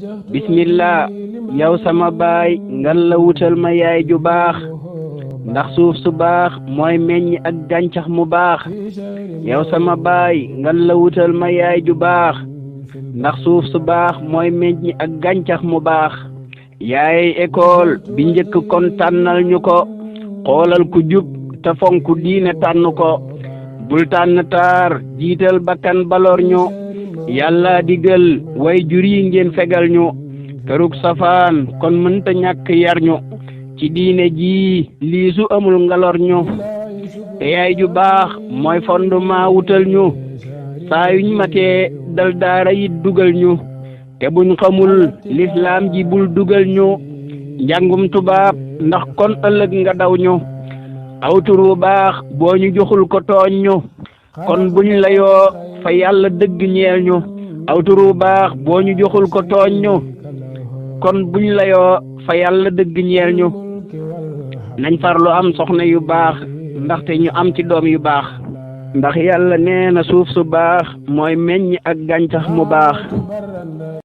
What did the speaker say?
bismillah yow sama baay ngal la wutal ma yaay ju baax ndax suuf su baax mooy meññ ak gàncax mu baax yow sama baay ngal la wutal ma yaay ju baax ndax suuf su baax mooy meññ ak gàncax mu baax yaay école bi njëkk kon tànnal ñu ko xoolal ku jub te fonk diine tànn ko bul tànn taar jiital bakkan baloor ñu yàlla digal way jur yi ngeen fegal ñu kërug safaan kon mënta ñàkk yar ñu ci diine ji lii su amul ngalor ñu te yaay ju baax mooy fondement wutal ñu saa yuñ matee dal daara yi dugal ñu te buñ xamul lislaam ji bul dugal ñu njàngum tubaab ndax kon ëllëg nga daw ñu aw tur wu baax boo ñu joxul ko tooñ ñu kon buñ la yoo fa yàlla dëgg ñeel ñu aw tur wu baax boo ñu joxul ko tooñ ñu kon buñ la yoo fa yàlla dëgg ñeel ñu nañ farlu am soxna yu baax ndaxte ñu am ci doom yu baax ndax yàlla nee na suuf su baax mooy meññ ak gàncax mu baax